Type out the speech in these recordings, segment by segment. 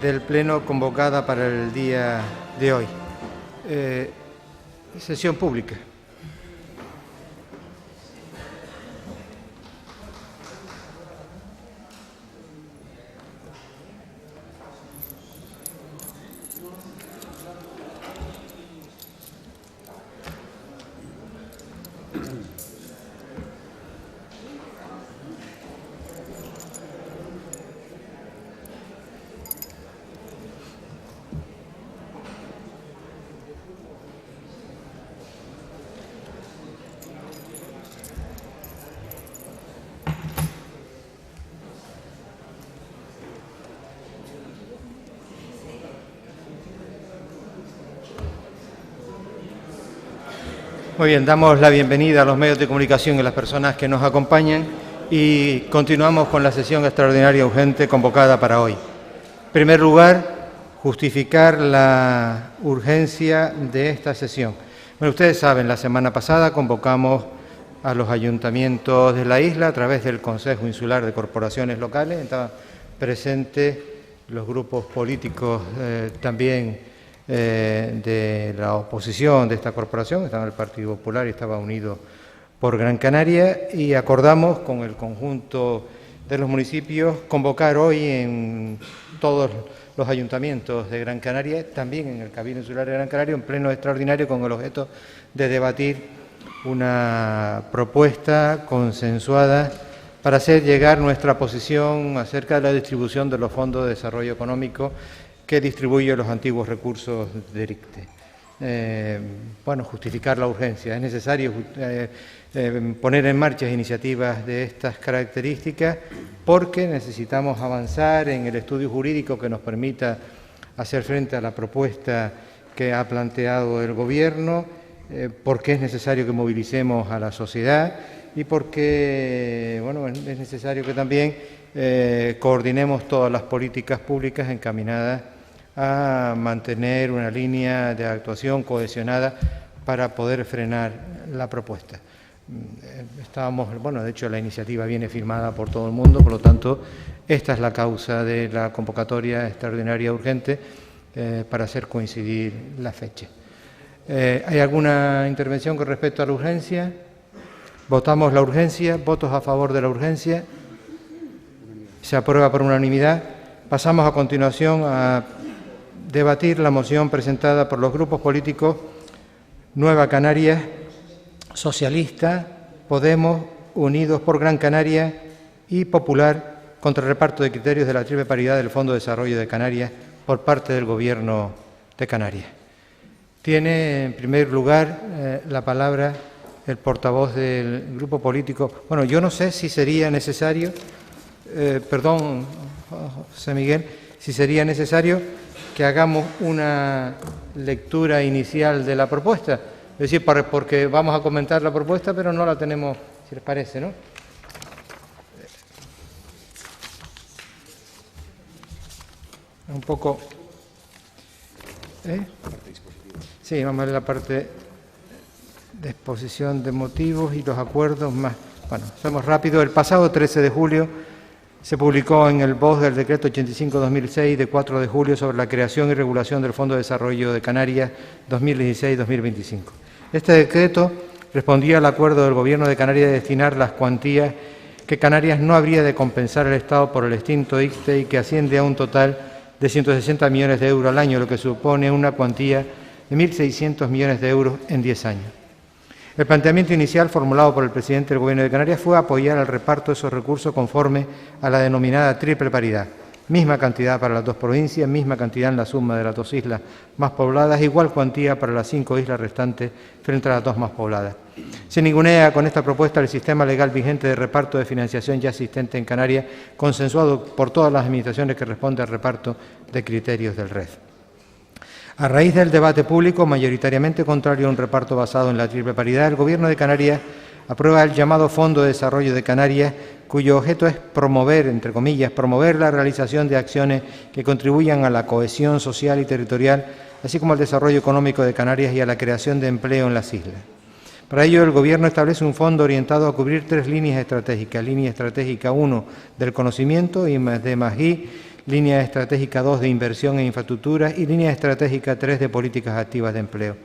del Pleno convocada para el día de hoy. Sesión pública. Muy bien, damos la bienvenida a los medios de comunicación y a las personas que nos acompañan y continuamos con la sesión extraordinaria urgente convocada para hoy. En primer lugar, justificar la urgencia de esta sesión. Bueno, ustedes saben, la semana pasada convocamos a los ayuntamientos de la isla a través del Consejo Insular de Corporaciones Locales. Estaban presentes los grupos políticos también de la oposición de esta corporación, estaba el Partido Popular y estaba Unido por Gran Canaria, y acordamos con el conjunto de los municipios convocar hoy en todos los ayuntamientos de Gran Canaria, también en el Cabildo Insular de Gran Canaria, un pleno extraordinario con el objeto de debatir una propuesta consensuada para hacer llegar nuestra posición acerca de la distribución de los fondos de desarrollo económico que distribuye los antiguos recursos del ICTE. Bueno, justificar la urgencia. Es necesario poner en marcha iniciativas de estas características porque necesitamos avanzar en el estudio jurídico que nos permita hacer frente a la propuesta que ha planteado el Gobierno, porque es necesario que movilicemos a la sociedad y porque bueno, es necesario que también coordinemos todas las políticas públicas encaminadas a mantener una línea de actuación cohesionada para poder frenar la propuesta. Bueno, de hecho la iniciativa viene firmada por todo el mundo, por lo tanto, esta es la causa de la convocatoria extraordinaria urgente para hacer coincidir la fecha. ¿Hay alguna intervención con respecto a la urgencia? Votamos la urgencia. Votos a favor de la urgencia. Se aprueba por unanimidad. Pasamos a continuación a debatir la moción presentada por los grupos políticos Nueva Canarias, Socialista, Podemos, Unidos por Gran Canaria y Popular contra el reparto de criterios de la triple paridad del Fondo de Desarrollo de Canarias por parte del Gobierno de Canarias. Tiene, en primer lugar, la palabra el portavoz del grupo político. Bueno, yo no sé si sería necesario, perdón, José Miguel, si sería necesario que hagamos una lectura inicial de la propuesta. Es decir, porque vamos a comentar la propuesta, pero no la tenemos, si les parece, ¿no? Un poco... Sí, vamos a ver la parte de exposición de motivos y los acuerdos más. Bueno, hacemos rápido. El pasado 13 de julio se publicó en el BOS del Decreto 85/2006 de 4 de julio sobre la creación y regulación del Fondo de Desarrollo de Canarias 2016-2025. Este decreto respondía al acuerdo del Gobierno de Canarias de destinar las cuantías que Canarias no habría de compensar al Estado por el extinto ICTE y que asciende a un total de 160 millones de euros al año, lo que supone una cuantía de 1.600 millones de euros en 10 años. El planteamiento inicial formulado por el presidente del Gobierno de Canarias fue apoyar el reparto de esos recursos conforme a la denominada triple paridad. Misma cantidad para las dos provincias, misma cantidad en la suma de las dos islas más pobladas, igual cuantía para las 5 islas restantes frente a las dos más pobladas. Se ningunea con esta propuesta el sistema legal vigente de reparto de financiación ya existente en Canarias, consensuado por todas las administraciones que responden al reparto de criterios del REF. A raíz del debate público, mayoritariamente contrario a un reparto basado en la triple paridad, el Gobierno de Canarias aprueba el llamado Fondo de Desarrollo de Canarias, cuyo objeto es promover, entre comillas, promover la realización de acciones que contribuyan a la cohesión social y territorial, así como al desarrollo económico de Canarias y a la creación de empleo en las islas. Para ello, el Gobierno establece un fondo orientado a cubrir 3 líneas estratégicas. Línea estratégica 1 del conocimiento, I+D+I, línea estratégica 2 de inversión en infraestructuras y línea estratégica 3 de políticas activas de empleo.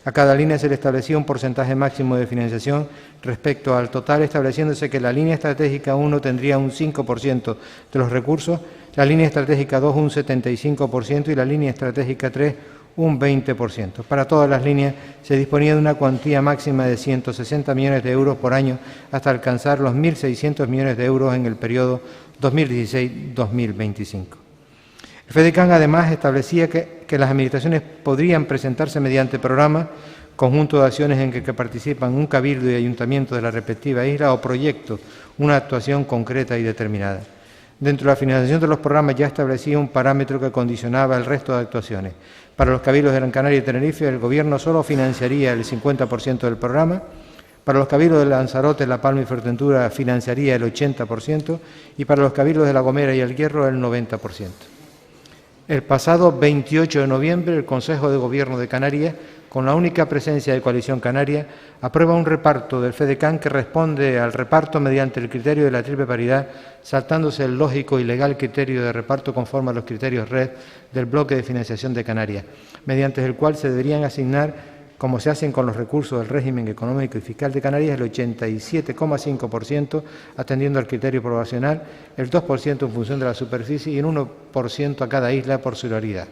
A cada línea se le establecía un porcentaje máximo de financiación respecto al total, estableciéndose que la línea estratégica 1 tendría un 5% de los recursos, la línea estratégica 2 un 75% y la línea estratégica 3 un 20%. Para todas las líneas se disponía de una cuantía máxima de 160 millones de euros por año hasta alcanzar los 1.600 millones de euros en el periodo 2016-2025. El FEDECAN además establecía que las administraciones podrían presentarse mediante programas, conjunto de acciones en que participan un cabildo y ayuntamiento de la respectiva isla o proyectos, una actuación concreta y determinada. Dentro de la financiación de los programas ya establecía un parámetro que condicionaba el resto de actuaciones. Para los cabildos de Gran Canaria y Tenerife, el Gobierno solo financiaría el 50% del programa. Para los cabildos de Lanzarote, La Palma y Fuerteventura financiaría el 80% y para los cabildos de La Gomera y El Hierro el 90%. El pasado 28 de noviembre, el Consejo de Gobierno de Canarias, con la única presencia de Coalición Canaria, aprueba un reparto del FEDECAN que responde al reparto mediante el criterio de la triple paridad, saltándose el lógico y legal criterio de reparto conforme a los criterios RED del bloque de financiación de Canarias, mediante el cual se deberían asignar, como se hacen con los recursos del régimen económico y fiscal de Canarias, el 87,5% atendiendo al criterio poblacional, el 2% en función de la superficie y el 1% a cada isla por solaridad.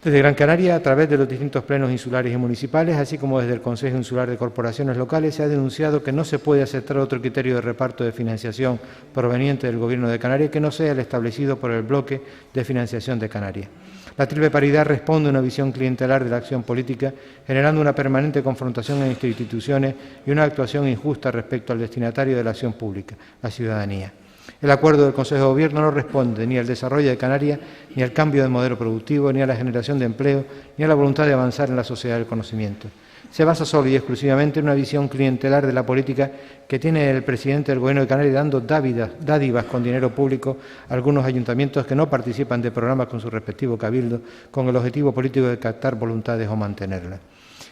Desde Gran Canaria, a través de los distintos plenos insulares y municipales, así como desde el Consejo Insular de Corporaciones Locales, se ha denunciado que no se puede aceptar otro criterio de reparto de financiación proveniente del Gobierno de Canarias que no sea el establecido por el bloque de financiación de Canarias. La triple paridad responde a una visión clientelar de la acción política, generando una permanente confrontación entre instituciones y una actuación injusta respecto al destinatario de la acción pública, la ciudadanía. El acuerdo del Consejo de Gobierno no responde ni al desarrollo de Canarias, ni al cambio de modelo productivo, ni a la generación de empleo, ni a la voluntad de avanzar en la sociedad del conocimiento. Se basa solo y exclusivamente en una visión clientelar de la política que tiene el presidente del Gobierno de Canarias dando dádivas con dinero público a algunos ayuntamientos que no participan de programas con su respectivo cabildo con el objetivo político de captar voluntades o mantenerlas.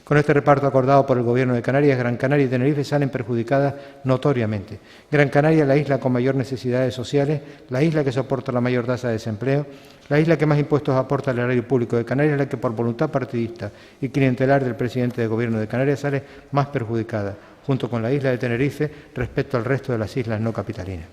Con este reparto acordado por el Gobierno de Canarias, Gran Canaria y Tenerife salen perjudicadas notoriamente. Gran Canaria es la isla con mayor necesidades sociales, la isla que soporta la mayor tasa de desempleo, la isla que más impuestos aporta al erario público de Canarias, la que por voluntad partidista y clientelar del presidente del Gobierno de Canarias sale más perjudicada. junto con la isla de Tenerife, respecto al resto de las islas no capitalinas.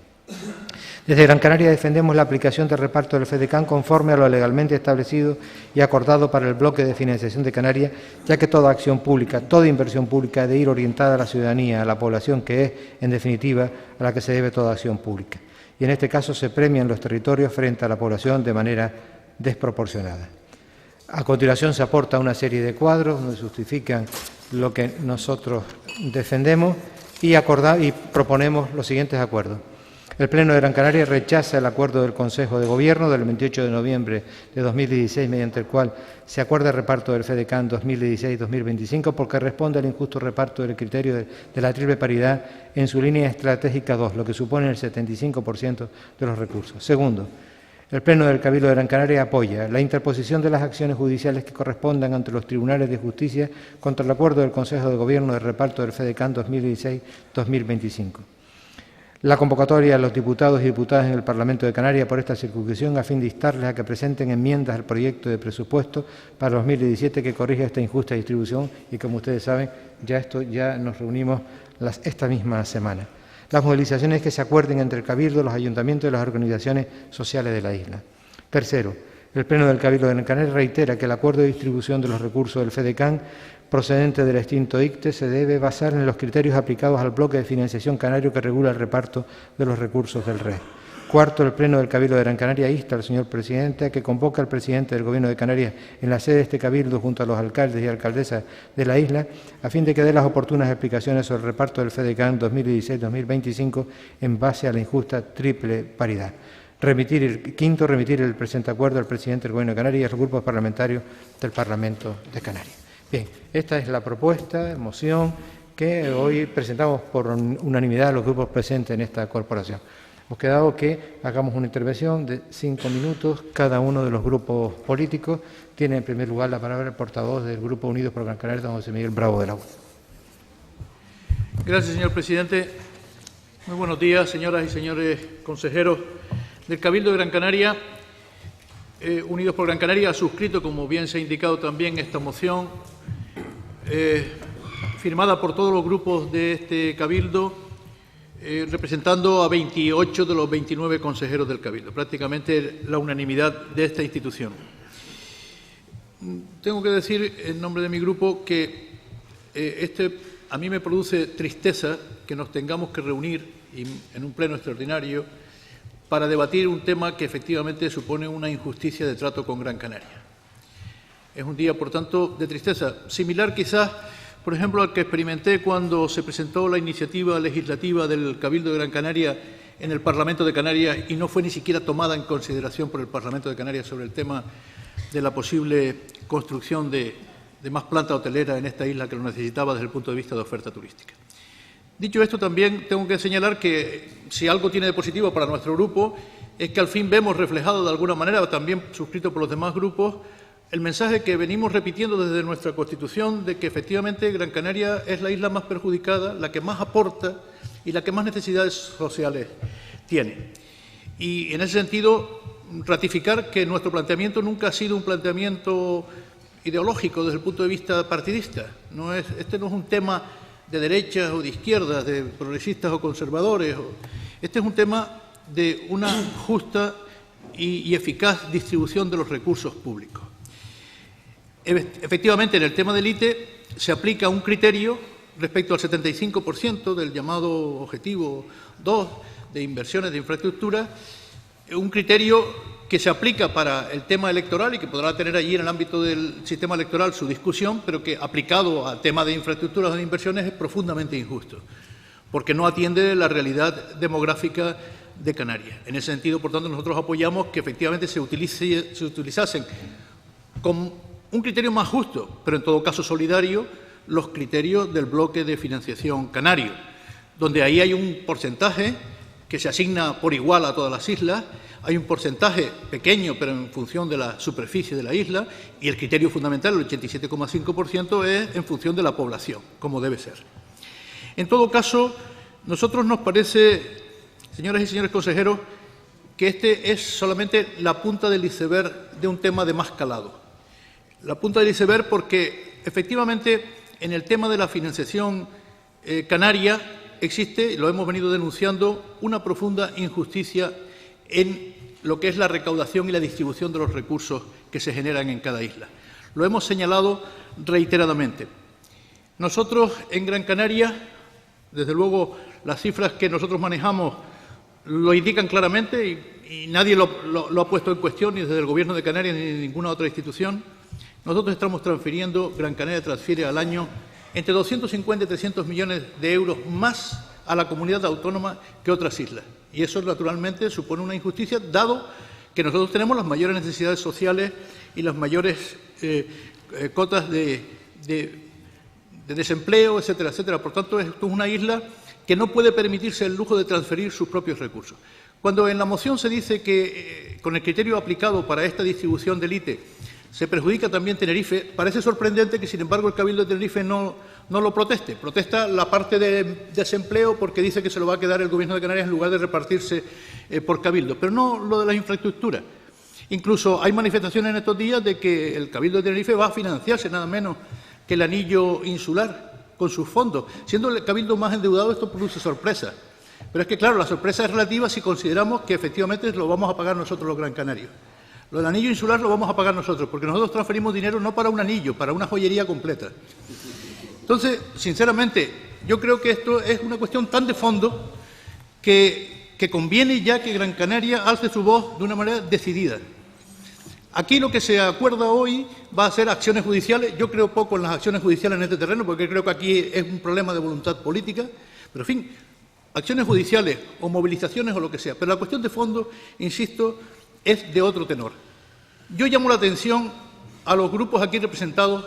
Desde Gran Canaria defendemos la aplicación del reparto del FEDECAN conforme a lo legalmente establecido y acordado para el bloque de financiación de Canarias, ya que toda acción pública, toda inversión pública ha de ir orientada a la ciudadanía, a la población, que es, en definitiva, a la que se debe toda acción pública. Y en este caso se premian los territorios frente a la población de manera desproporcionada. A continuación se aporta una serie de cuadros donde justifican lo que nosotros defendemos y proponemos los siguientes acuerdos. El Pleno de Gran Canaria rechaza el acuerdo del Consejo de Gobierno del 28 de noviembre de 2016, mediante el cual se acuerda el reparto del FEDECAN 2016-2025, porque responde al injusto reparto del criterio de la triple paridad en su línea estratégica 2, lo que supone el 75% de los recursos. Segundo, el Pleno del Cabildo de Gran Canaria apoya la interposición de las acciones judiciales que correspondan ante los tribunales de justicia contra el acuerdo del Consejo de Gobierno del reparto del FEDECAN 2016-2025. La convocatoria a los diputados y diputadas en el Parlamento de Canarias por esta circunscripción a fin de instarles a que presenten enmiendas al proyecto de presupuesto para 2017 que corrija esta injusta distribución y, como ustedes saben, ya nos reunimos esta misma semana. Las movilizaciones que se acuerden entre el Cabildo, los ayuntamientos y las organizaciones sociales de la isla. Tercero, el Pleno del Cabildo de Gran Canaria reitera que el acuerdo de distribución de los recursos del FEDECAN procedente del extinto ICTE se debe basar en los criterios aplicados al bloque de financiación canario que regula el reparto de los recursos del RED. Cuarto, el Pleno del Cabildo de Gran Canaria insta al señor presidente a que convoque al presidente del Gobierno de Canarias en la sede de este Cabildo junto a los alcaldes y alcaldesas de la isla a fin de que dé las oportunas explicaciones sobre el reparto del FEDECAN 2016-2025 en base a la injusta triple paridad. Remitir el presente acuerdo al presidente del Gobierno de Canarias y a los grupos parlamentarios del Parlamento de Canarias. Bien, esta es la propuesta, moción, que hoy presentamos por unanimidad a los grupos presentes en esta corporación. Hemos quedado que hagamos una intervención de 5 minutos cada uno de los grupos políticos. Tiene en primer lugar la palabra el portavoz del Grupo Unidos por Gran Canaria, don José Miguel Bravo de la U. Gracias, señor presidente. Muy buenos días, señoras y señores consejeros del Cabildo de Gran Canaria. Unidos por Gran Canaria ha suscrito, como bien se ha indicado también, esta moción firmada por todos los grupos de este Cabildo, representando a 28 de los 29 consejeros del Cabildo, prácticamente la unanimidad de esta institución. Tengo que decir, en nombre de mi grupo, que a mí me produce tristeza que nos tengamos que reunir en un pleno extraordinario para debatir un tema que efectivamente supone una injusticia de trato con Gran Canaria. Es un día, por tanto, de tristeza, similar quizás, por ejemplo, al que experimenté cuando se presentó la iniciativa legislativa del Cabildo de Gran Canaria en el Parlamento de Canarias y no fue ni siquiera tomada en consideración por el Parlamento de Canarias sobre el tema de la posible construcción de más planta hotelera en esta isla que lo necesitaba desde el punto de vista de oferta turística. Dicho esto, también tengo que señalar que si algo tiene de positivo para nuestro grupo es que al fin vemos reflejado de alguna manera, también suscrito por los demás grupos, el mensaje que venimos repitiendo desde nuestra Constitución de que efectivamente Gran Canaria es la isla más perjudicada, la que más aporta y la que más necesidades sociales tiene. Y en ese sentido, ratificar que nuestro planteamiento nunca ha sido un planteamiento ideológico desde el punto de vista partidista. Este no es un tema de derechas o de izquierdas, de progresistas o conservadores. Este es un tema de una justa y eficaz distribución de los recursos públicos. Efectivamente, en el tema del ITE se aplica un criterio respecto al 75% del llamado objetivo 2 de inversiones de infraestructura, un criterio que se aplica para el tema electoral y que podrá tener allí en el ámbito del sistema electoral su discusión, pero que aplicado al tema de infraestructuras o de inversiones es profundamente injusto, porque no atiende la realidad demográfica de Canarias. En ese sentido, por tanto, nosotros apoyamos que efectivamente se utilizasen con un criterio más justo, pero en todo caso solidario, los criterios del bloque de financiación canario, donde ahí hay un porcentaje que se asigna por igual a todas las islas, hay un porcentaje pequeño, pero en función de la superficie de la isla, y el criterio fundamental, el 87,5%, es en función de la población, como debe ser. En todo caso, nosotros nos parece, señoras y señores consejeros, que este es solamente la punta del iceberg de un tema de más calado. La punta del iceberg porque, efectivamente, en el tema de la financiación canaria existe, lo hemos venido denunciando, una profunda injusticia en lo que es la recaudación y la distribución de los recursos que se generan en cada isla. Lo hemos señalado reiteradamente. Nosotros en Gran Canaria, desde luego las cifras que nosotros manejamos lo indican claramente y nadie lo ha puesto en cuestión, ni desde el Gobierno de Canarias ni de ninguna otra institución. Nosotros estamos transfiriendo, Gran Canaria transfiere al año entre 250 y 300 millones de euros más a la comunidad autónoma que otras islas. Y eso, naturalmente, supone una injusticia, dado que nosotros tenemos las mayores necesidades sociales y las mayores cotas de desempleo, etcétera, etcétera. Por tanto, esto es una isla que no puede permitirse el lujo de transferir sus propios recursos. Cuando en la moción se dice que, con el criterio aplicado para esta distribución del ITE, se perjudica también Tenerife, parece sorprendente que, sin embargo, el Cabildo de Tenerife no lo proteste. Protesta la parte de desempleo porque dice que se lo va a quedar el Gobierno de Canarias en lugar de repartirse por Cabildo, pero no lo de las infraestructuras. Incluso hay manifestaciones en estos días de que el Cabildo de Tenerife va a financiarse nada menos que el anillo insular con sus fondos. Siendo el Cabildo más endeudado, esto produce sorpresa. Pero es que, claro, la sorpresa es relativa si consideramos que efectivamente lo vamos a pagar nosotros los Gran Canarios. Lo del anillo insular lo vamos a pagar nosotros, porque nosotros transferimos dinero no para un anillo, para una joyería completa. Entonces, sinceramente, yo creo que esto es una cuestión tan de fondo que conviene ya que Gran Canaria alce su voz de una manera decidida. Aquí lo que se acuerda hoy va a ser acciones judiciales. Yo creo poco en las acciones judiciales en este terreno, porque creo que aquí es un problema de voluntad política. Pero, en fin, acciones judiciales o movilizaciones o lo que sea. Pero la cuestión de fondo, insisto, es de otro tenor. Yo llamo la atención a los grupos aquí representados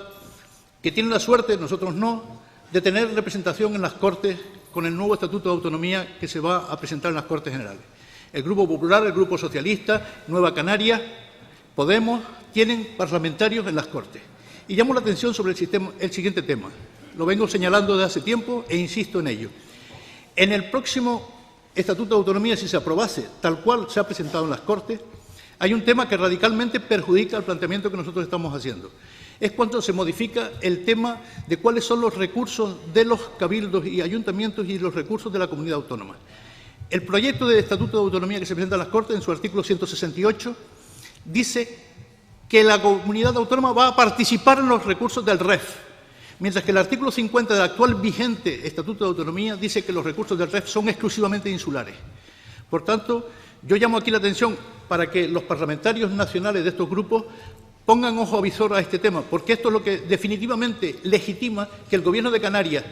que tienen la suerte, nosotros no, de tener representación en las Cortes con el nuevo Estatuto de Autonomía que se va a presentar en las Cortes Generales. El Grupo Popular, el Grupo Socialista, Nueva Canaria, Podemos, tienen parlamentarios en las Cortes. Y llamo la atención sobre el siguiente tema. Lo vengo señalando desde hace tiempo e insisto en ello. En el próximo Estatuto de Autonomía, si se aprobase tal cual se ha presentado en las Cortes, hay un tema que radicalmente perjudica el planteamiento que nosotros estamos haciendo. Es cuando se modifica el tema de cuáles son los recursos de los cabildos y ayuntamientos y los recursos de la comunidad autónoma. El proyecto de Estatuto de Autonomía que se presenta en las Cortes, en su artículo 168, dice que la comunidad autónoma va a participar en los recursos del REF, mientras que el artículo 50 del actual vigente Estatuto de Autonomía dice que los recursos del REF son exclusivamente insulares. Por tanto, yo llamo aquí la atención para que los parlamentarios nacionales de estos grupos pongan ojo visor a este tema, porque esto es lo que definitivamente legitima que el Gobierno de Canarias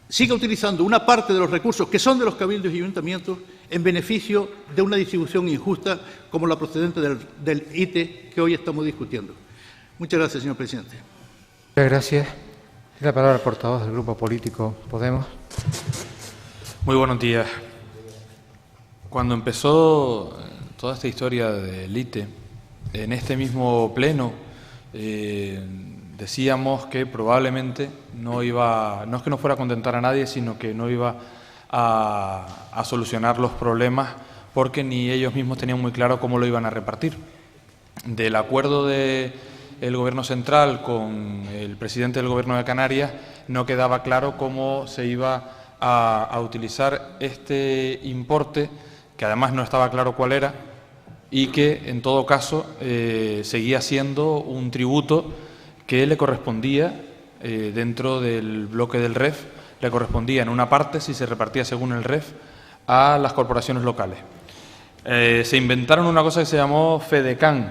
siga utilizando una parte de los recursos que son de los cabildos y ayuntamientos en beneficio de una distribución injusta como la procedente del ITE que hoy estamos discutiendo. Muchas gracias, señor presidente. Muchas gracias. Tiene la palabra el portavoz del Grupo Político Podemos. Muy buenos días. Cuando empezó toda esta historia del ITE, en este mismo pleno decíamos que probablemente no es que no fuera a contentar a nadie, sino que no iba a solucionar los problemas porque ni ellos mismos tenían muy claro cómo lo iban a repartir. Del acuerdo del Gobierno central con el presidente del Gobierno de Canarias no quedaba claro cómo se iba a utilizar este importe, que además no estaba claro cuál era, y que, en todo caso, seguía siendo un tributo que le correspondía, dentro del bloque del REF, le correspondía en una parte, si se repartía según el REF, a las corporaciones locales. Se inventaron una cosa que se llamó FEDECAN,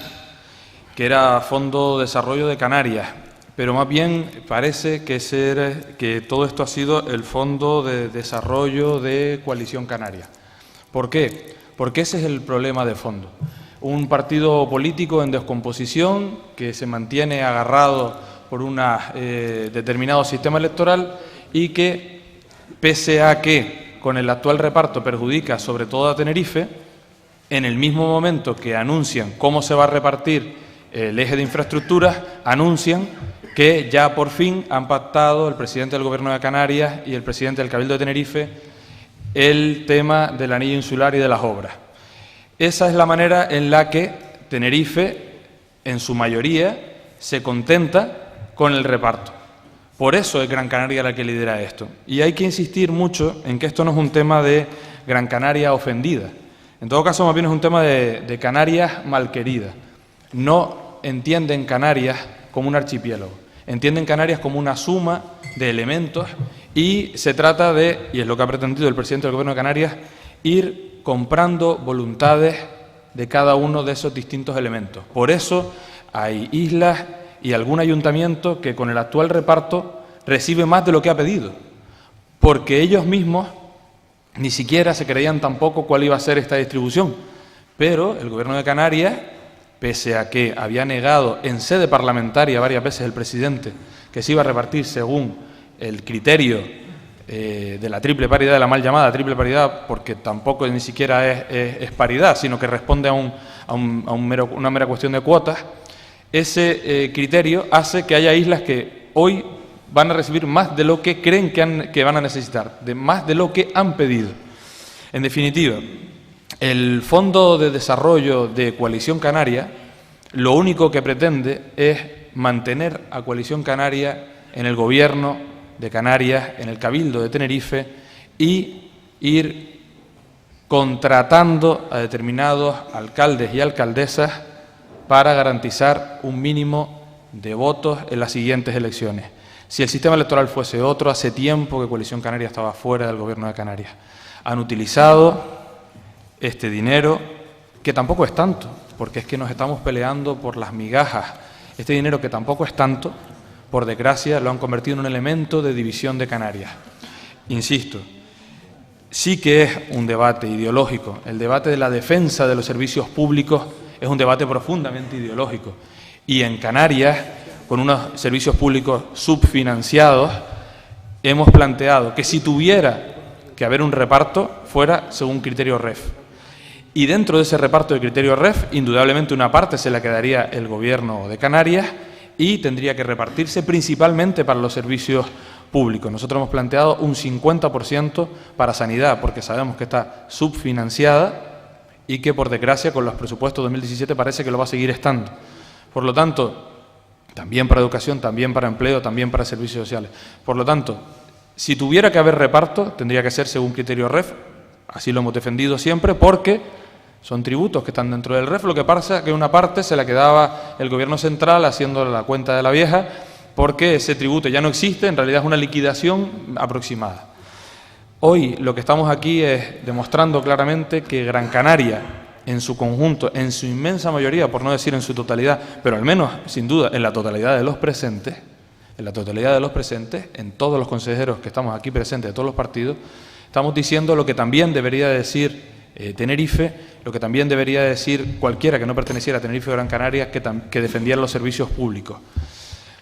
que era Fondo de Desarrollo de Canarias, pero más bien parece que todo esto ha sido el Fondo de Desarrollo de Coalición Canaria. ¿Por qué? Porque ese es el problema de fondo. Un partido político en descomposición que se mantiene agarrado por un determinado sistema electoral y que, pese a que con el actual reparto perjudica sobre todo a Tenerife, en el mismo momento que anuncian cómo se va a repartir el eje de infraestructuras, anuncian que ya por fin han pactado el presidente del Gobierno de Canarias y el presidente del Cabildo de Tenerife el tema del anillo insular y de las obras. Esa es la manera en la que Tenerife, en su mayoría, se contenta con el reparto. Por eso es Gran Canaria la que lidera esto. Y hay que insistir mucho en que esto no es un tema de Gran Canaria ofendida. En todo caso, más bien es un tema de Canarias malquerida. No entienden Canarias como un archipiélago. Entienden Canarias como una suma de elementos y se trata de, y es lo que ha pretendido el presidente del Gobierno de Canarias, ir comprando voluntades de cada uno de esos distintos elementos. Por eso hay islas y algún ayuntamiento que con el actual reparto recibe más de lo que ha pedido, porque ellos mismos ni siquiera se creían tampoco cuál iba a ser esta distribución. Pero el Gobierno de Canarias, pese a que había negado en sede parlamentaria varias veces el presidente que se iba a repartir según el criterio de la triple paridad, de la mal llamada triple paridad, porque tampoco ni siquiera es paridad, sino que responde a una mera cuestión de cuotas, ese criterio hace que haya islas que hoy van a recibir más de lo que creen que van a necesitar, más de lo que han pedido. En definitiva, el Fondo de Desarrollo de Coalición Canaria lo único que pretende es mantener a Coalición Canaria en el Gobierno de Canarias, en el Cabildo de Tenerife, y ir contratando a determinados alcaldes y alcaldesas para garantizar un mínimo de votos en las siguientes elecciones. Si el sistema electoral fuese otro, hace tiempo que Coalición Canaria estaba fuera del Gobierno de Canarias. Han utilizado este dinero, que tampoco es tanto, porque es que nos estamos peleando por las migajas. Este dinero, que tampoco es tanto, por desgracia, lo han convertido en un elemento de división de Canarias. Insisto, sí que es un debate ideológico. El debate de la defensa de los servicios públicos es un debate profundamente ideológico. Y en Canarias, con unos servicios públicos subfinanciados, hemos planteado que si tuviera que haber un reparto, fuera según criterio REF. Y dentro de ese reparto de criterio REF, indudablemente una parte se la quedaría el Gobierno de Canarias y tendría que repartirse principalmente para los servicios públicos. Nosotros hemos planteado un 50% para sanidad, porque sabemos que está subfinanciada y que, por desgracia, con los presupuestos 2017 parece que lo va a seguir estando. Por lo tanto, también para educación, también para empleo, también para servicios sociales. Por lo tanto, si tuviera que haber reparto, tendría que ser según criterio REF. Así lo hemos defendido siempre, porque son tributos que están dentro del REF. Lo que pasa es que una parte se la quedaba el Gobierno central haciendo la cuenta de la vieja, porque ese tributo ya no existe, en realidad es una liquidación aproximada. Hoy lo que estamos aquí es demostrando claramente que Gran Canaria, en su conjunto, en su inmensa mayoría, por no decir en su totalidad, pero al menos, sin duda, en la totalidad de los presentes, en todos los consejeros que estamos aquí presentes de todos los partidos, estamos diciendo lo que también debería decir Tenerife, lo que también debería decir cualquiera que no perteneciera a Tenerife o Gran Canaria, que defendiera los servicios públicos.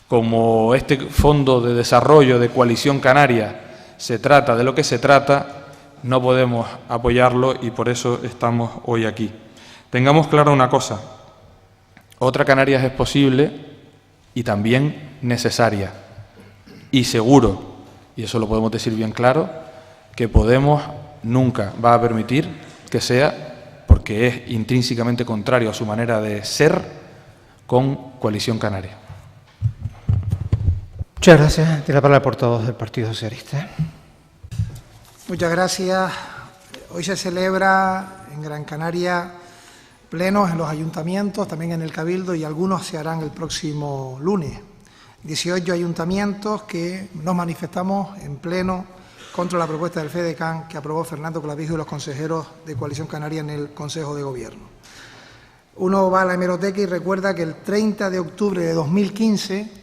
Como este Fondo de Desarrollo de Coalición Canaria se trata de lo que se trata, no podemos apoyarlo y por eso estamos hoy aquí. Tengamos claro una cosa: otra Canarias es posible y también necesaria. Y seguro, y eso lo podemos decir bien claro, que Podemos nunca va a permitir que sea, porque es intrínsecamente contrario a su manera de ser, con Coalición Canaria. Muchas gracias. Tiene la palabra el portavoz del Partido Socialista. Muchas gracias. Hoy se celebra en Gran Canaria plenos en los ayuntamientos, también en el Cabildo, y algunos se harán el próximo lunes. 18 ayuntamientos que nos manifestamos en pleno contra la propuesta del FEDECAN que aprobó Fernando Clavijo y los consejeros de Coalición Canaria en el Consejo de Gobierno. Uno va a la hemeroteca y recuerda que el 30 de octubre de 2015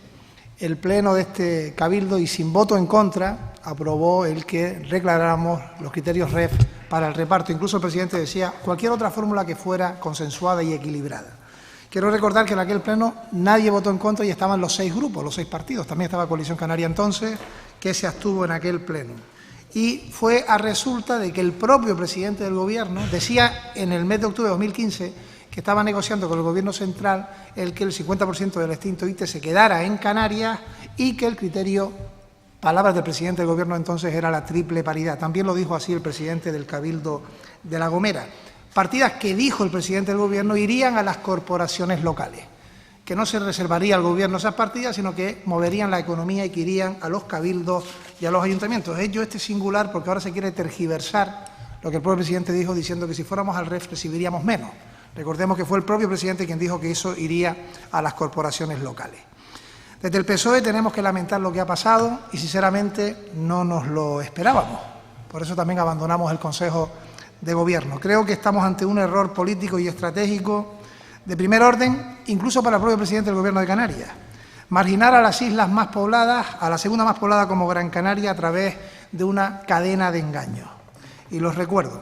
el Pleno de este Cabildo, y sin voto en contra, aprobó el que declaráramos los criterios REF para el reparto. Incluso el presidente decía cualquier otra fórmula que fuera consensuada y equilibrada. Quiero recordar que en aquel Pleno nadie votó en contra y estaban los 6 grupos, los 6 partidos. También estaba Coalición Canaria entonces, que se abstuvo en aquel Pleno. Y fue a resulta de que el propio presidente del Gobierno decía en el mes de octubre de 2015 que estaba negociando con el Gobierno central el que el 50% del extinto ITE se quedara en Canarias y que el criterio, palabras del presidente del Gobierno entonces, era la triple paridad. También lo dijo así el presidente del Cabildo de La Gomera. Partidas que, dijo el presidente del Gobierno, irían a las corporaciones locales. que no se reservaría al Gobierno esas partidas, sino que moverían la economía y que irían a los cabildos y a los ayuntamientos. Ello este singular porque ahora se quiere tergiversar lo que el propio presidente dijo, diciendo que si fuéramos al REF recibiríamos menos. Recordemos que fue el propio presidente quien dijo que eso iría a las corporaciones locales. Desde el PSOE tenemos que lamentar lo que ha pasado y, sinceramente, no nos lo esperábamos. Por eso también abandonamos el Consejo de Gobierno. Creo que estamos ante un error político y estratégico de primer orden, incluso para el propio presidente del Gobierno de Canarias. Marginar a las islas más pobladas, a la segunda más poblada como Gran Canaria, a través de una cadena de engaños. Y los recuerdo.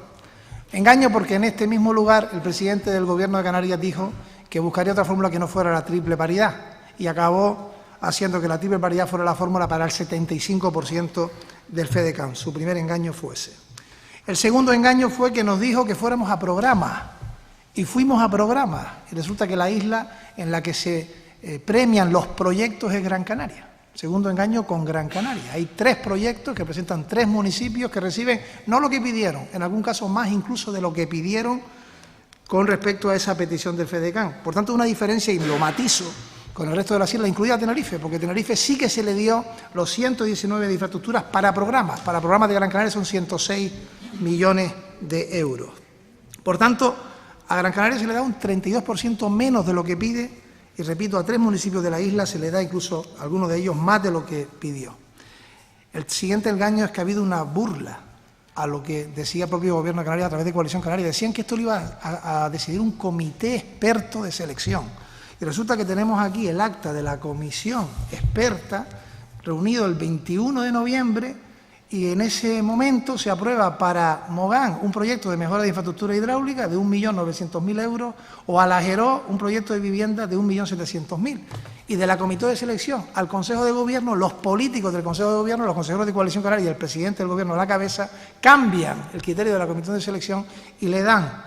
Engaño porque en este mismo lugar el presidente del Gobierno de Canarias dijo que buscaría otra fórmula que no fuera la triple paridad y acabó haciendo que la triple paridad fuera la fórmula para el 75% del FEDECAN. Su primer engaño fue ese. El segundo engaño fue que nos dijo que fuéramos a programas, y fuimos a programas, y resulta que la isla en la que se premian los proyectos es Gran Canaria. Segundo engaño con Gran Canaria. Hay 3 proyectos que presentan 3 municipios que reciben no lo que pidieron, en algún caso más incluso de lo que pidieron con respecto a esa petición del FEDECAN. Por tanto, una diferencia, y lo matizo, con el resto de las islas, incluida Tenerife, porque Tenerife sí que se le dio los 119 de infraestructuras para programas. Para programas de Gran Canaria son 106 millones de euros. Por tanto, a Gran Canaria se le da un 32% menos de lo que pide y, repito, a 3 municipios de la isla se le da incluso a algunos de ellos más de lo que pidió. El siguiente engaño es que ha habido una burla a lo que decía el propio Gobierno de Canarias a través de Coalición Canaria. Decían que esto lo iba a decidir un comité experto de selección. Y resulta que tenemos aquí el acta de la comisión experta, reunido el 21 de noviembre, y en ese momento se aprueba para Mogán un proyecto de mejora de infraestructura hidráulica de 1.900.000 euros, o a La Geró un proyecto de vivienda de 1.700.000. Y de la comité de selección al Consejo de Gobierno, los políticos del Consejo de Gobierno, los consejeros de Coalición Canaria y el presidente del Gobierno a la cabeza, cambian el criterio de la comité de selección y le dan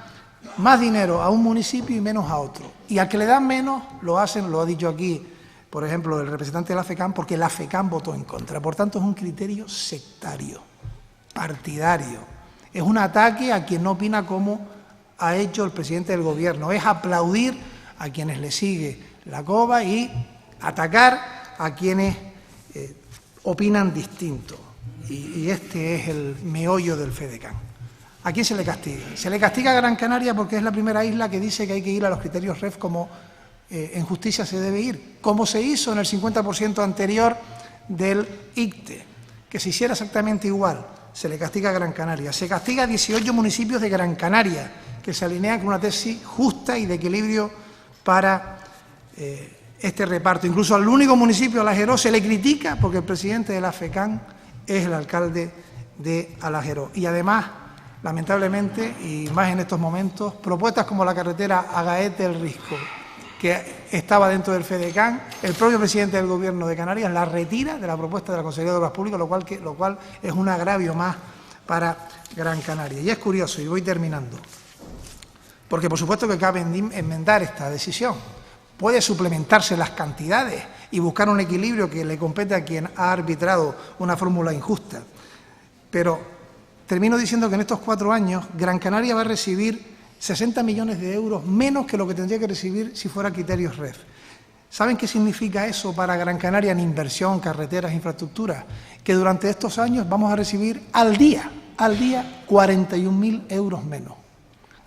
más dinero a un municipio y menos a otro. Y al que le dan menos lo hacen, lo ha dicho aquí, por ejemplo, el representante de la FECAM, porque la FECAM votó en contra. Por tanto, es un criterio sectario, partidario. Es un ataque a quien no opina como ha hecho el presidente del Gobierno. Es aplaudir a quienes le sigue la coba y atacar a quienes opinan distinto. Y este es el meollo del FEDECAN. ¿A quién se le castiga? Se le castiga a Gran Canaria porque es la primera isla que dice que hay que ir a los criterios REF como en justicia se debe ir, como se hizo en el 50% anterior del ICTE, que se hiciera exactamente igual. Se le castiga a Gran Canaria. Se castiga a 18 municipios de Gran Canaria, que se alinean con una tesis justa y de equilibrio para este reparto. Incluso al único municipio, La Geró, se le critica porque el presidente de la FECAN es el alcalde de Alajeró. Y además, lamentablemente, y más en estos momentos, propuestas como la carretera Agaete-El Risco, que estaba dentro del FEDECAN, el propio presidente del Gobierno de Canarias la retira de la propuesta de la Consejería de Obras Públicas, lo cual es un agravio más para Gran Canaria. Y es curioso, y voy terminando, porque por supuesto que cabe enmendar esta decisión. Puede suplementarse las cantidades y buscar un equilibrio que le compete a quien ha arbitrado una fórmula injusta. Pero termino diciendo que en estos 4 años Gran Canaria va a recibir 60 millones de euros menos que lo que tendría que recibir si fuera criterios REF. ¿Saben qué significa eso para Gran Canaria en inversión, carreteras, infraestructuras? Que durante estos años vamos a recibir al día 41.000 euros menos.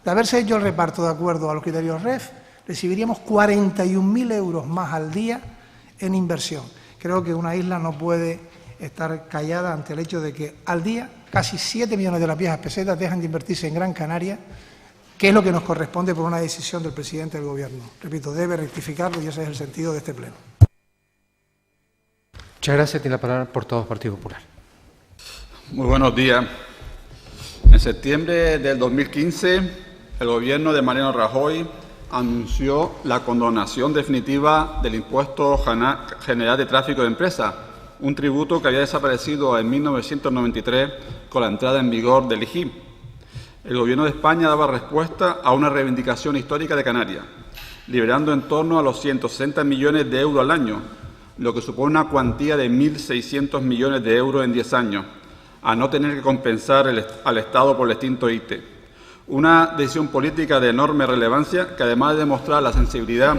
De haberse hecho el reparto de acuerdo a los criterios REF, recibiríamos 41.000 euros más al día en inversión. Creo que una isla no puede estar callada ante el hecho de que al día casi 7 millones de las viejas pesetas dejan de invertirse en Gran Canaria, que es lo que nos corresponde por una decisión del presidente del Gobierno. Repito, debe rectificarlo y ese es el sentido de este pleno. Muchas gracias. Tiene la palabra por todos Partido Popular. Muy buenos días. En septiembre del 2015, el Gobierno de Mariano Rajoy anunció la condonación definitiva del Impuesto General de Tráfico de Empresas, un tributo que había desaparecido en 1993 con la entrada en vigor del IGI. El Gobierno de España daba respuesta a una reivindicación histórica de Canarias, liberando en torno a los 160 millones de euros al año, lo que supone una cuantía de 1.600 millones de euros en 10 años, a no tener que compensar al Estado por el extinto ICTE. Una decisión política de enorme relevancia que, además de demostrar la sensibilidad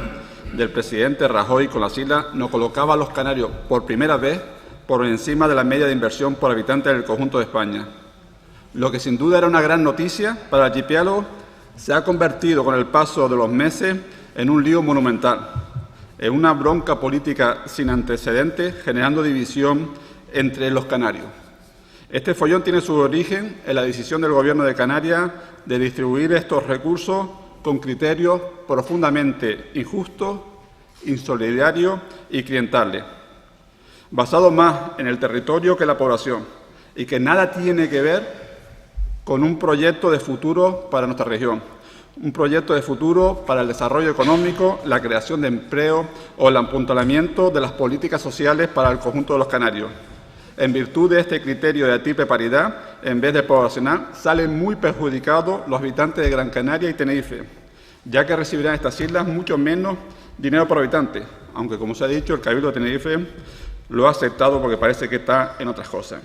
del presidente Rajoy con las islas nos colocaba a los canarios por primera vez por encima de la media de inversión por habitante del conjunto de España. Lo que sin duda era una gran noticia para el archipiélago se ha convertido con el paso de los meses en un lío monumental, en una bronca política sin antecedentes, generando división entre los canarios. Este follón tiene su origen en la decisión del Gobierno de Canarias de distribuir estos recursos con criterios profundamente injustos, insolidarios y clientales, basados más en el territorio que en la población, y que nada tiene que ver con un proyecto de futuro para nuestra región, un proyecto de futuro para el desarrollo económico, la creación de empleo o el apuntalamiento de las políticas sociales para el conjunto de los canarios. En virtud de este criterio de triple paridad, en vez de poblacional, salen muy perjudicados los habitantes de Gran Canaria y Tenerife, ya que recibirán estas islas mucho menos dinero por habitante, aunque, como se ha dicho, el Cabildo de Tenerife lo ha aceptado porque parece que está en otras cosas.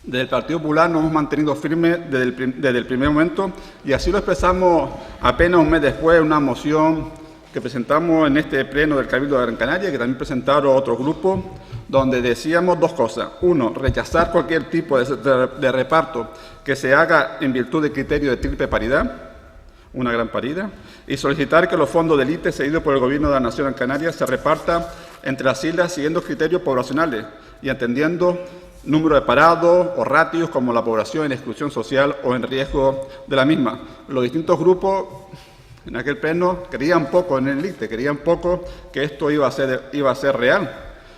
Desde el Partido Popular nos hemos mantenido firmes desde el primer momento y así lo expresamos apenas un mes después en una moción que presentamos en este pleno del Cabildo de Gran Canaria, que también presentaron otros grupos, donde decíamos dos cosas. Uno, rechazar cualquier tipo de reparto que se haga en virtud del criterio de triple paridad, una gran paridad, y solicitar que los fondos del ITE cedidos por el Gobierno de la Nación en Canarias se repartan entre las islas siguiendo criterios poblacionales y atendiendo número de parados o ratios como la población en exclusión social o en riesgo de la misma. Los distintos grupos en aquel pleno creían poco en el ITE, creían poco que esto iba a ser real.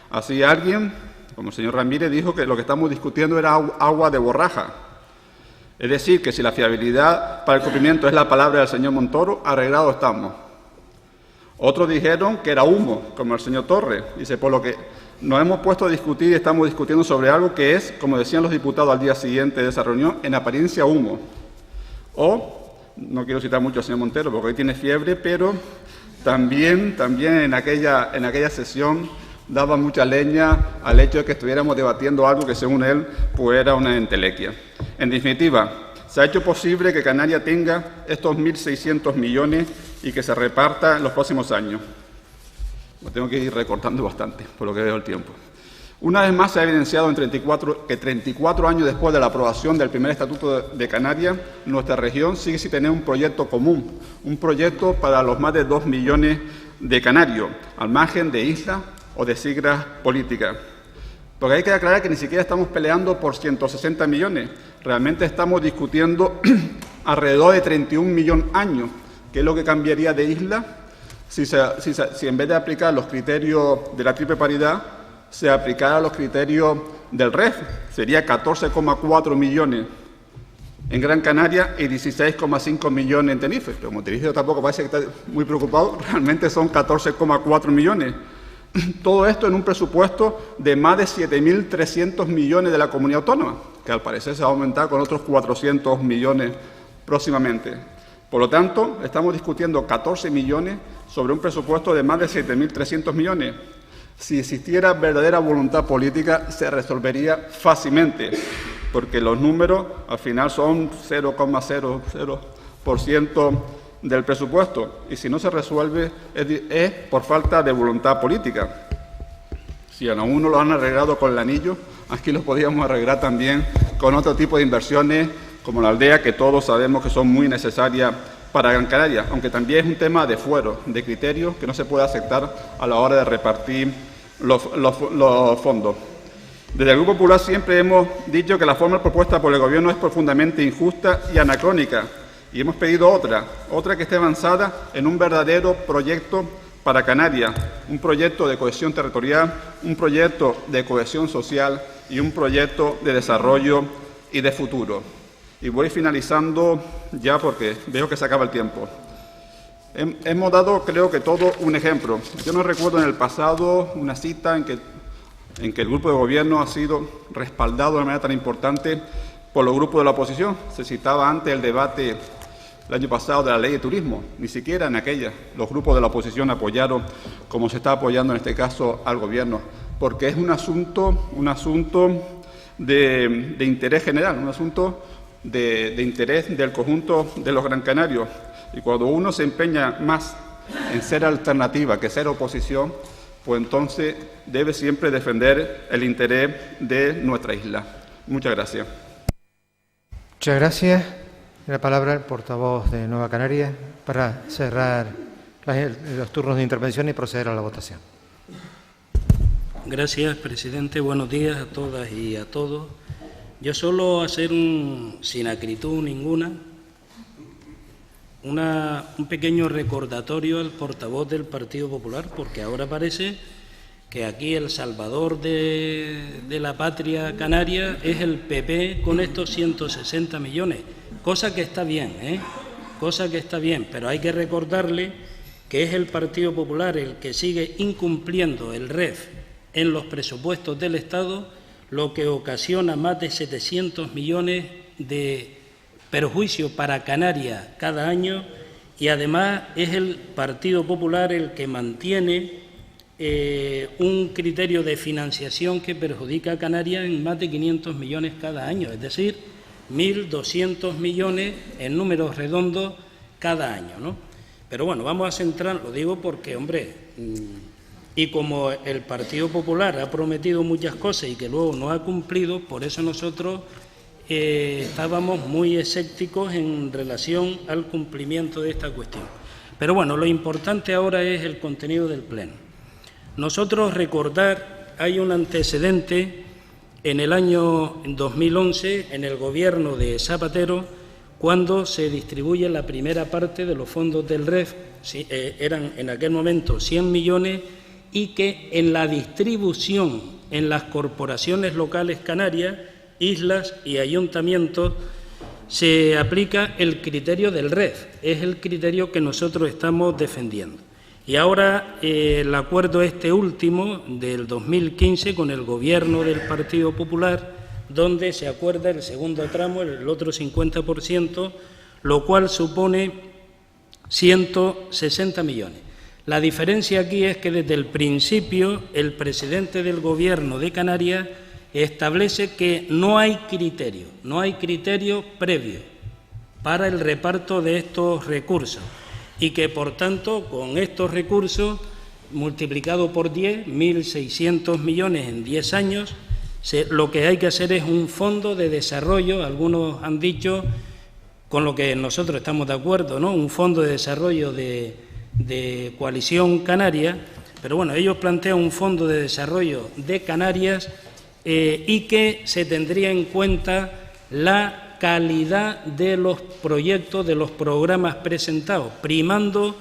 Así alguien, como el señor Ramírez, dijo que lo que estamos discutiendo era agua de borraja. Es decir, que si la fiabilidad para el cumplimiento es la palabra del señor Montoro, arreglados estamos. Otros dijeron que era humo, como el señor Torres. Dice, por lo que nos hemos puesto a discutir y estamos discutiendo sobre algo que es, como decían los diputados al día siguiente de esa reunión, en apariencia humo. O, no quiero citar mucho al señor Montero porque hoy tiene fiebre, pero también en aquella sesión daba mucha leña al hecho de que estuviéramos debatiendo algo que según él pues era una entelequia. En definitiva, se ha hecho posible que Canarias tenga estos 1.600 millones y que se reparta en los próximos años. Lo tengo que ir recortando bastante, por lo que veo el tiempo. Una vez más se ha evidenciado que 34 años después de la aprobación del primer Estatuto de Canarias, nuestra región sigue sin tener un proyecto común, un proyecto para los más de 2 millones de canarios, al margen de islas o de siglas políticas. Porque hay que aclarar que ni siquiera estamos peleando por 160 millones, realmente estamos discutiendo alrededor de 31 millones años, que es lo que cambiaría de isla si en vez de aplicar los criterios de la triple paridad, se aplicara los criterios del REF. Sería 14,4 millones en Gran Canaria y 16,5 millones en Tenerife. Pero como Tenerife tampoco parece que está muy preocupado, realmente son 14,4 millones. Todo esto en un presupuesto de más de 7.300 millones de la comunidad autónoma, que al parecer se va a aumentar con otros 400 millones próximamente. Por lo tanto, estamos discutiendo 14 millones sobre un presupuesto de más de 7.300 millones. Si existiera verdadera voluntad política, se resolvería fácilmente, porque los números al final son 0,00% del presupuesto, y si no se resuelve es por falta de voluntad política. Si a uno lo han arreglado con el anillo, aquí lo podíamos arreglar también con otro tipo de inversiones, como la aldea, que todos sabemos que son muy necesarias para Gran Canaria, aunque también es un tema de fuero, de criterios que no se puede aceptar a la hora de repartir los fondos. Desde el Grupo Popular siempre hemos dicho que la forma propuesta por el Gobierno es profundamente injusta y anacrónica, y hemos pedido otra que esté avanzada en un verdadero proyecto para Canarias, un proyecto de cohesión territorial, un proyecto de cohesión social y un proyecto de desarrollo y de futuro. Y voy finalizando ya porque veo que se acaba el tiempo. Hemos dado, creo que todo, un ejemplo. Yo no recuerdo en el pasado una cita en que el grupo de gobierno ha sido respaldado de manera tan importante por los grupos de la oposición. Se citaba antes el debate el año pasado de la ley de turismo. Ni siquiera en aquella los grupos de la oposición apoyaron, como se está apoyando en este caso al gobierno, porque es un asunto de interés general, un asunto de interés del conjunto de los gran canarios. Y cuando uno se empeña más en ser alternativa que ser oposición, pues entonces debe siempre defender el interés de nuestra isla. Muchas gracias. Muchas gracias. La palabra al portavoz de Nueva Canarias para cerrar los turnos de intervención y proceder a la votación. Gracias, presidente. Buenos días a todas y a todos. Yo solo hacer sin acritud ninguna, un pequeño recordatorio al portavoz del Partido Popular, porque ahora parece que aquí el salvador de la patria canaria es el PP con estos 160 millones, cosa que está bien, cosa que está bien, pero hay que recordarle que es el Partido Popular el que sigue incumpliendo el REF en los presupuestos del Estado, lo que ocasiona más de 700 millones de perjuicio para Canarias cada año, y además es el Partido Popular el que mantiene un criterio de financiación que perjudica a Canarias en más de 500 millones cada año, es decir, 1.200 millones en números redondos cada año, ¿no? Pero bueno, vamos a centrar, lo digo porque, hombre, y como el Partido Popular ha prometido muchas cosas y que luego no ha cumplido, por eso nosotros estábamos muy escépticos en relación al cumplimiento de esta cuestión. Pero bueno, lo importante ahora es el contenido del Pleno. Nosotros recordar, hay un antecedente en el año 2011, en el gobierno de Zapatero, cuando se distribuye la primera parte de los fondos del REF, eran en aquel momento 100 millones, y que en la distribución en las corporaciones locales canarias, islas y ayuntamientos, se aplica el criterio del REF, es el criterio que nosotros estamos defendiendo. Y ahora el acuerdo este último del 2015 con el Gobierno del Partido Popular, donde se acuerda el segundo tramo, el otro 50%, lo cual supone 160 millones. La diferencia aquí es que desde el principio el presidente del Gobierno de Canarias establece que no hay criterio previo para el reparto de estos recursos y que, por tanto, con estos recursos, multiplicado por 10, 1.600 millones en 10 años, lo que hay que hacer es un fondo de desarrollo, algunos han dicho, con lo que nosotros estamos de acuerdo, ¿no?, un fondo de desarrollo de coalición canaria, pero bueno, ellos plantean un fondo de desarrollo de Canarias y que se tendría en cuenta la calidad de los proyectos, de los programas presentados, primando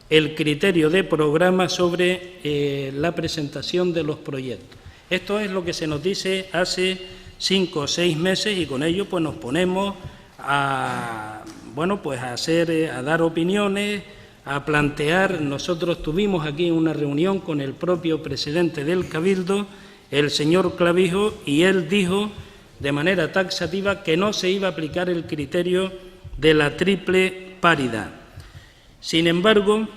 el criterio de programa sobre la presentación de los proyectos. Esto es lo que se nos dice hace 5 o 6 meses y con ello pues nos ponemos a dar opiniones, a plantear. Nosotros tuvimos aquí una reunión con el propio presidente del Cabildo, el señor Clavijo, y él dijo de manera taxativa que no se iba a aplicar el criterio de la triple paridad. Sin embargo,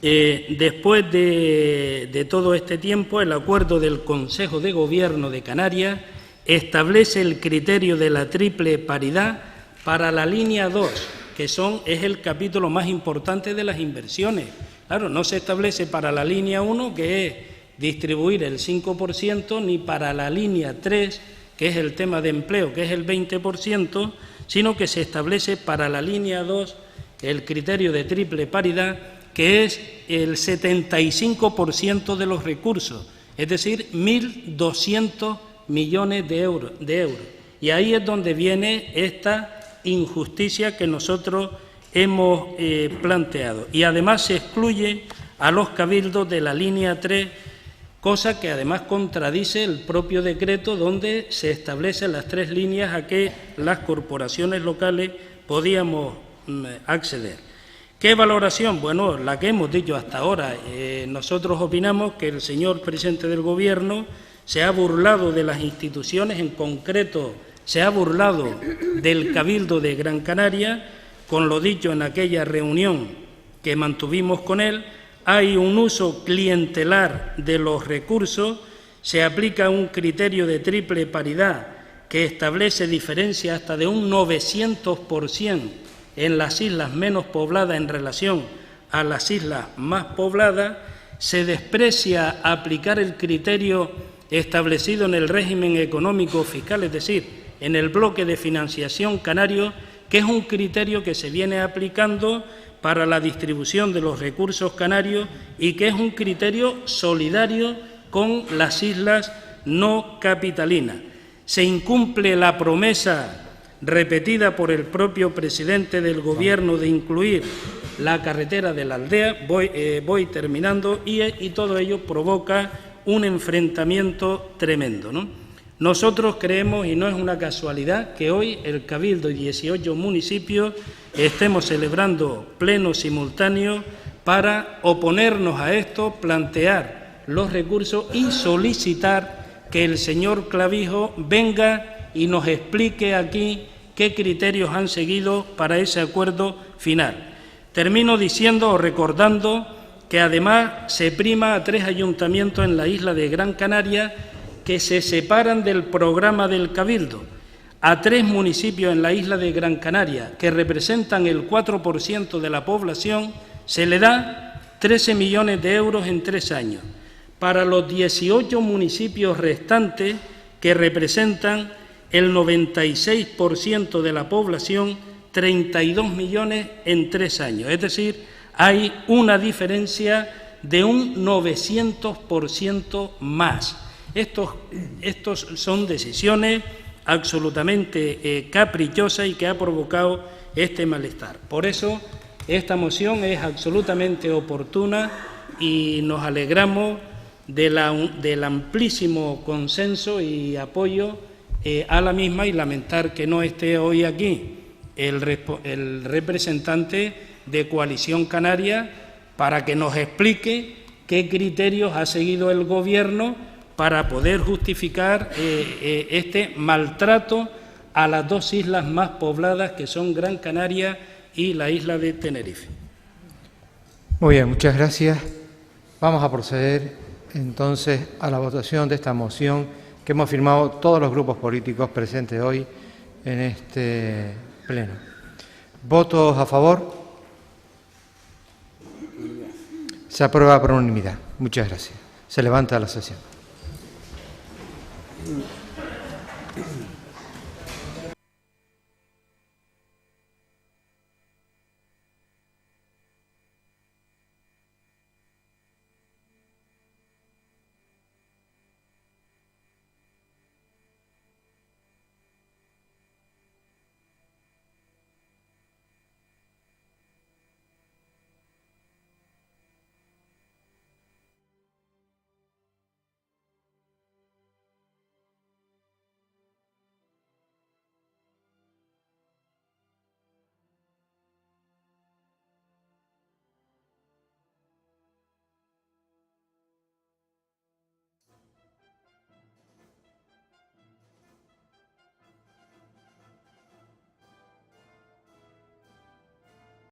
después de todo este tiempo, el acuerdo del Consejo de Gobierno de Canarias establece el criterio de la triple paridad para la línea 2, que es el capítulo más importante de las inversiones. Claro, no se establece para la línea 1, que es distribuir el 5%, ni para la línea 3, que es el tema de empleo, que es el 20%, sino que se establece para la línea 2 el criterio de triple paridad, que es el 75% de los recursos, es decir, 1.200 millones de euros. Y ahí es donde viene esta injusticia que nosotros hemos planteado. Y además se excluye a los cabildos de la línea 3, cosa que además contradice el propio decreto donde se establecen las 3 líneas a que las corporaciones locales podíamos acceder. ¿Qué valoración? Bueno, la que hemos dicho hasta ahora. Nosotros opinamos que el señor presidente del Gobierno se ha burlado de las instituciones, en concreto se ha burlado del Cabildo de Gran Canaria, con lo dicho en aquella reunión que mantuvimos con él. Hay un uso clientelar de los recursos, se aplica un criterio de triple paridad que establece diferencias hasta de un 900% en las islas menos pobladas en relación a las islas más pobladas, se desprecia aplicar el criterio establecido en el régimen económico fiscal, es decir, en el bloque de financiación canario, que es un criterio que se viene aplicando para la distribución de los recursos canarios y que es un criterio solidario con las islas no capitalinas. Se incumple la promesa repetida por el propio presidente del Gobierno de incluir la carretera de la aldea, voy terminando, y todo ello provoca un enfrentamiento tremendo, ¿no? Nosotros creemos, y no es una casualidad, que hoy el Cabildo y 18 municipios estemos celebrando plenos simultáneos para oponernos a esto, plantear los recursos y solicitar que el señor Clavijo venga y nos explique aquí qué criterios han seguido para ese acuerdo final. Termino diciendo o recordando que además se prima a 3 ayuntamientos en la isla de Gran Canaria que se separan del programa del Cabildo, a 3 municipios en la isla de Gran Canaria que representan el 4% de la población, se le da 13 millones de euros en 3 años. Para los 18 municipios restantes, que representan el 96% de la población, 32 millones en 3 años. Es decir, hay una diferencia de un 900% más. Estos son decisiones absolutamente caprichosas y que ha provocado este malestar. Por eso, esta moción es absolutamente oportuna y nos alegramos del amplísimo consenso y apoyo a la misma, y lamentar que no esté hoy aquí el representante de Coalición Canaria para que nos explique qué criterios ha seguido el Gobierno para poder justificar este maltrato a las 2 islas más pobladas, que son Gran Canaria y la isla de Tenerife. Muy bien, muchas gracias. Vamos a proceder entonces a la votación de esta moción que hemos firmado todos los grupos políticos presentes hoy en este pleno. ¿Votos a favor? Se aprueba por unanimidad. Muchas gracias. Se levanta la sesión.